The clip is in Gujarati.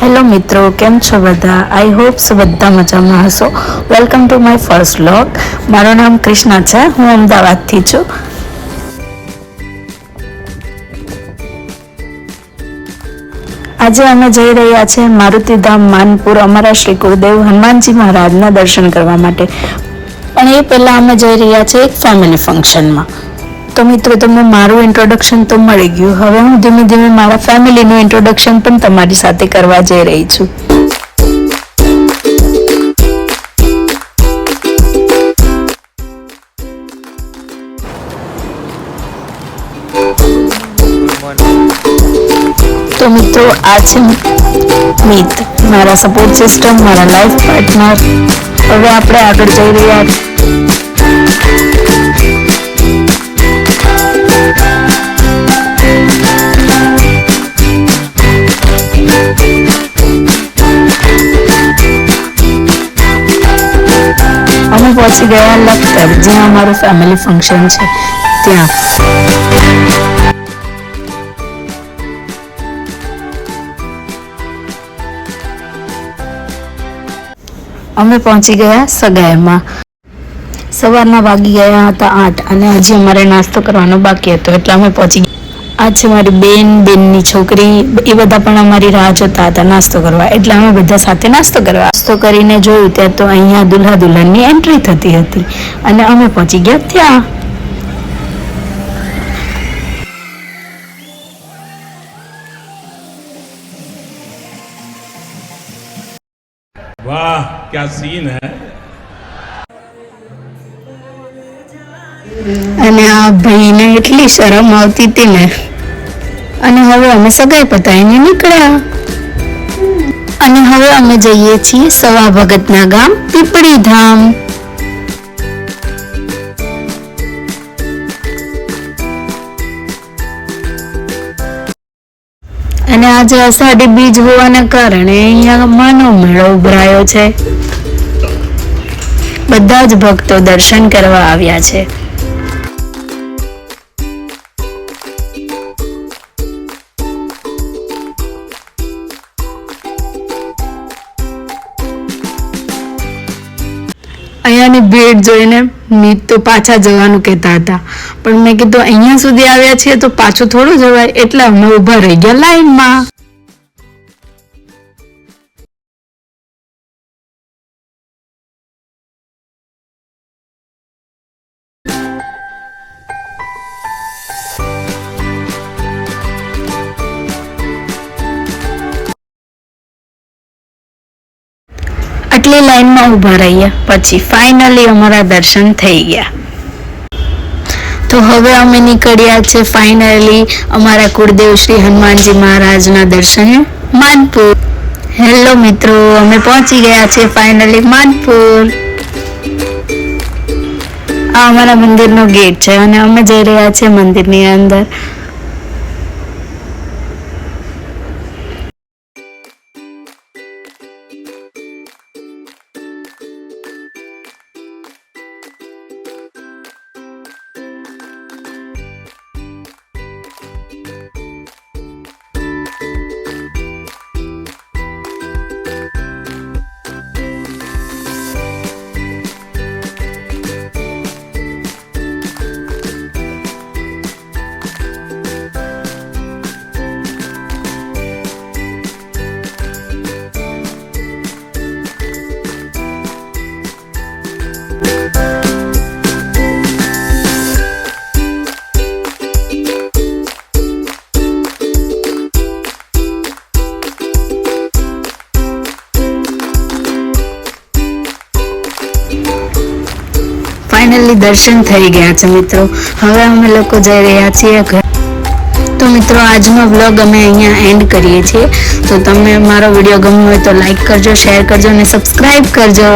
હેલો મિત્રો, કેમ છો બધા? આઈ હોપ્સ બધા મજામાં હશો. Welcome to my first vlog. મારું નામ કૃષ્ણા છે, હું અમદાવાદથી છું. આજે અમે જઈ રહ્યા છીએ મારુતિધામ માનપુર અમારા શ્રી ગુરુદેવ હનુમાનજી મહારાજના દર્શન કરવા માટે. પણ એ પહેલાં અમે જઈ રહ્યા છીએ એક ફેમિલી ફંક્શનમાં. તો મિત્રો, તમને મારું ઇન્ટ્રોડક્શન તો મળી ગયું. હવે હું ધીમે ધીમે મારા ફેમિલીનું ઇન્ટ્રોડક્શન પણ તમારી સાથે કરવા જઈ રહી છું. તો મિત્રો, આ છે મિત, મારા સપોર્ટ સિસ્ટમ, મારા લાઈફ પાર્ટનર. હવે આપણે આગળ જઈ રહ્યા છીએ. અમે પહોંચી ગયા લખતર, જ્યાં અમારું ફેમિલી ફંક્શન છે ત્યાં. અમે પહોંચી ગયા સગાઈમાં. સવારના વાગી ગયા હતા 8 અને હજી અમારે નાસ્તો કરવાનો બાકી હતો, એટલે અમે પહોંચી ગયા. આ છે મારી બેનની છોકરી, એ બધા પણ અમારી રાહ જોતા હતા નાસ્તો કરવા, એટલે અમે બધા સાથે નાસ્તો કરીને જોયું ત્યાં તો અહીંયા દુલ્હા દુલ્હનની એન્ટ્રી થતી હતી અને અમે પહોંચી ગયા ત્યાં. वाह क्या सीन है. અને આ ભાઈને એટલી શરમ આવતી હતી ને. અને હવે અમે સગાઈ પતાવીને નીકળ્યા. અને હવે અમે જઈએ છીએ સવા ભગતના ગામ પીપળીધામ. અને આજે અષાઢી બીજ હોવાના કારણે અહીંયા માનવ મેળો ઉભરાયો છે. બધા જ ભક્તો દર્શન કરવા આવ્યા છે. અહીંયાની ભીડ જોઈને મિત તો પાછા જવાનું કહેતા હતા, પણ મેં કીધું અહીંયા સુધી આવ્યા છીએ તો પાછું થોડું જવાય, એટલે અમે ઊભા રહી ગયા લાઈનમાં. આટલી લાઈનમાં ઊભા રહ્યા પછી ફાઇનલી અમારા દર્શન થઈ ગયા. તો હવે અમે નીકળ્યા છે ફાઇનલી અમારા કુળદેવ શ્રી હનુમાનજી મહારાજના દર્શને માનપુર. હેલો મિત્રો, અમે પહોંચી ગયા છે ફાઇનલી માનપુર. આ અમારા મંદિરનો ગેટ છે અને અમે જઈ રહ્યા છીએ મંદિરની અંદર. ફાઇનલી દર્શન થઈ ગયા છે મિત્રો. હવે અમે લોકો જઈ રહ્યા છીએ ઘર. તો મિત્રો, આજનો વ્લોગ અમે અહીંયા એન્ડ કરીએ છીએ. તો તમને મારો વિડીયો ગમ્યો હોય તો લાઈક કરજો, શેર કરજો અને સબસ્ક્રાઈબ કરજો.